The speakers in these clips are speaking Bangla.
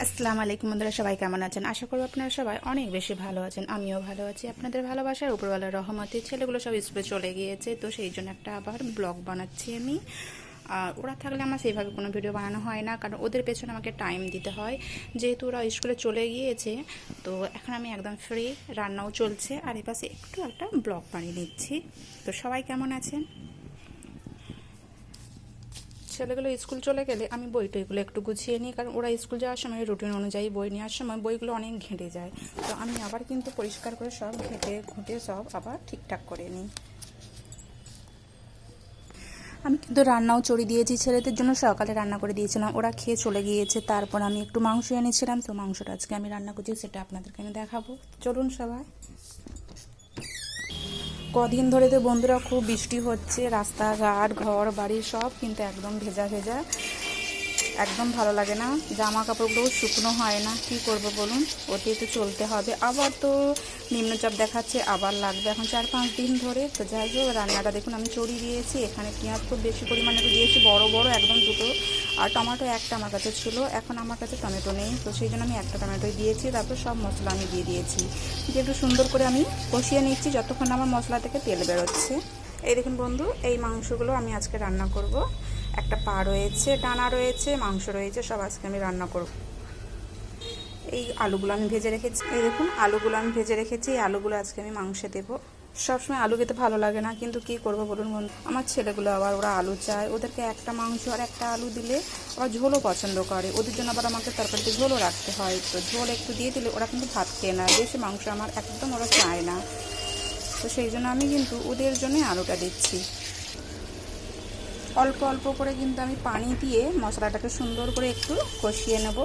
আসসালামু আলাইকুম বন্ধুরা, সবাই কেমন আছেন? আশা করব আপনারা সবাই অনেক বেশি ভালো আছেন। আমিও ভালো আছি। আপনাদের ভালোবাসার উপরওয়ালার রহমতে ছেলেগুলো সব স্কুলে চলে গিয়েছে, তো সেই জন্য একটা আবার ব্লগ বানাচ্ছি আমি। আর ওরা থাকলে আমার সেইভাবে কোনো ভিডিও বানানো হয় না, কারণ ওদের পেছনে আমাকে টাইম দিতে হয়। যেহেতু ওরা স্কুলে চলে গিয়েছে, তো এখন আমি একদম ফ্রি, রান্নাও চলছে আর এ পাশে একটু একটা ব্লগ বানিয়ে নিচ্ছি। তো সবাই কেমন আছেন? ছেলেগুলো স্কুল চলে গেলে আমি বই টইগুলো একটু গুছিয়ে নিই, কারণ ওরা স্কুল যাওয়ার সময় রুটিন অনুযায়ী বই নেওয়ার সময় বইগুলো অনেক ঘেঁটে যায়। তো আমি আবার কিন্তু পরিষ্কার করে সব ঘেঁটে ঘুঁটে সব আবার ঠিকঠাক করে নিই। আমি কিন্তু রান্নাও চড়িয়ে দিয়েছি, ছেলেদের জন্য সকালে রান্না করে দিয়েছিলাম, ওরা খেয়ে চলে গিয়েছে। তারপর আমি একটু মাংস এনেছিলাম, তো মাংসটা আজকে আমি রান্না করছি, সেটা আপনাদেরকে আমি দেখাবো। চলুন সবাই। কদিন ধরে তো বন্ধুরা খুব বৃষ্টি হচ্ছে, রাস্তাঘাট ঘর বাড়ি সব কিন্তু একদম ভেজা ভেজা, একদম ভালো লাগে না। জামা কাপড়গুলোও শুকনো হয় না, কি করব বলুন, ওতেই তো চলতে হবে। আবার তো নিম্নচাপ দেখাচ্ছে, আবার লাগবে এখন 4-5 দিন ধরে। তো যাই হোক, রান্নাটা দেখুন আমি চড়িয়ে দিয়েছি। এখানে পেঁয়াজ খুব বেশি পরিমাণে দিয়েছি, বড় বড় একদম দুটো, আর টমেটো একটা আমার কাছে ছিল, এখন আমার কাছে টমেটো নেই, তো সেই জন্য আমি একটা টমেটোই দিয়েছি। তারপর সব মশলা আমি দিয়ে দিয়েছি, দিয়ে একটু সুন্দর করে আমি কষিয়ে নিচ্ছি যতক্ষণ আমার মশলা থেকে তেল বেরোচ্ছে। এই দেখুন বন্ধু, এই মাংসগুলো আমি আজকে রান্না করব। একটা পা রয়েছে, ডানা রয়েছে, মাংস রয়েছে, সব আজকে আমি রান্না করব। এই আলুগুলো আমি ভেজে রেখেছি, এই দেখুন আলুগুলো আমি ভেজে রেখেছি, এই আলুগুলো আজকে আমি মাংসে দেবো। সবসময় আলু খেতে ভালো লাগে না, কিন্তু কি করব বলুন বন্ধু, আমার ছেলেগুলো আবার ওরা আলু চায়, ওদেরকে একটা মাংস আর একটা আলু দিলে ওরা ঝোলও পছন্দ করে, ওদের জন্য আবার আমাকে তরকারিতে ঝোলও রাখতে হয়। তো ঝোল একটু দিয়ে দিলে ওরা কিন্তু ভাত খেয়ে না, বেশি মাংস আমার একদম ওরা চায় না। তো সেই জন্য আমি কিন্তু ওদের জন্যই আলুটা দিচ্ছি। অল্প অল্প করে কিন্তু আমি পানি দিয়ে মশলাটাকে সুন্দর করে একটু কষিয়ে নেব।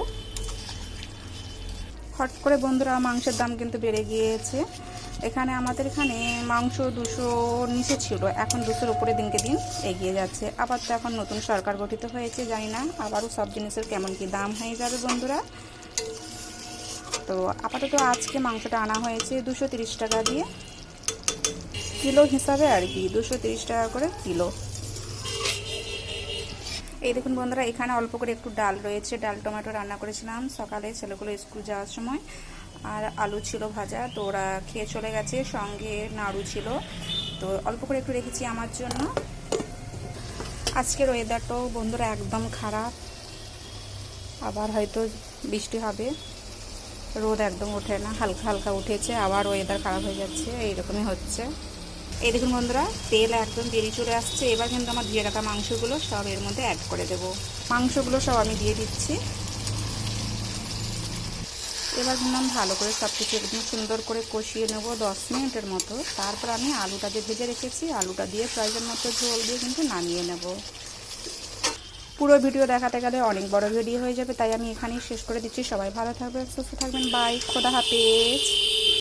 হট করে বন্ধুরা মাংসের দাম কিন্তু বেড়ে গিয়েছে। আমাদের এখানে মাংস 200 নিচে ছিল, এখন 200-র উপরে দিনকে দিন এগিয়ে যাচ্ছে। আবার তো এখন নতুন সরকার গঠিত হয়েছে, জানি না আবারও সব জিনিসের কেমন কি দাম হয়ে যাবে বন্ধুরা। তো আপাতত আজকে মাংসটা আনা হয়েছে 230 টাকা দিয়ে, কিলো হিসাবে আর কি, 230 টাকা করে কিলো। এই দেখুন বন্ধুরা, এখানে অল্প করে একটু ডাল রয়েছে, ডাল টমেটো রান্না করেছিলাম সকালে ছেলেগুলো স্কুল যাওয়ার সময়, আর আলু ছিল ভাজা, তো ওরা খেয়ে চলে গেছে, সঙ্গে নাড়ু ছিল, তো অল্প করে একটু রেখেছি আমার জন্য। আজকের ওয়েদারটাও বন্ধুরা একদম খারাপ, আবার হয়তো বৃষ্টি হবে, রোদ একদম ওঠে না, হালকা হালকা উঠেছে, আবার ওয়েদার খারাপ হয়ে যাচ্ছে, এইরকমই হচ্ছে। এই দেখুন বন্ধুরা, তেল একদম বেরিয়ে চলে আসছে। এবার কিন্তু আমার ধুয়ে রাখা মাংসগুলো সব এর মধ্যে অ্যাড করে দেব। মাংসগুলো সব আমি দিয়ে দিচ্ছি। এবার কিন্তু আমি ভালো করে সব কিছু একদম সুন্দর করে কষিয়ে নেব 10 মিনিটের মতো। তারপর আমি আলুটা যে ভেজে রেখেছি, আলুটা দিয়ে প্রয়োজন মতো ঝোল দিয়ে কিন্তু নামিয়ে নেব। পুরো ভিডিও দেখাতে গেলে অনেক বড় ভিডিও হয়ে যাবে, তাই আমি এখানেই শেষ করে দিচ্ছি। সবাই ভালো থাকবেন, সুস্থ থাকবেন, বাই, খোদা হাফেজ।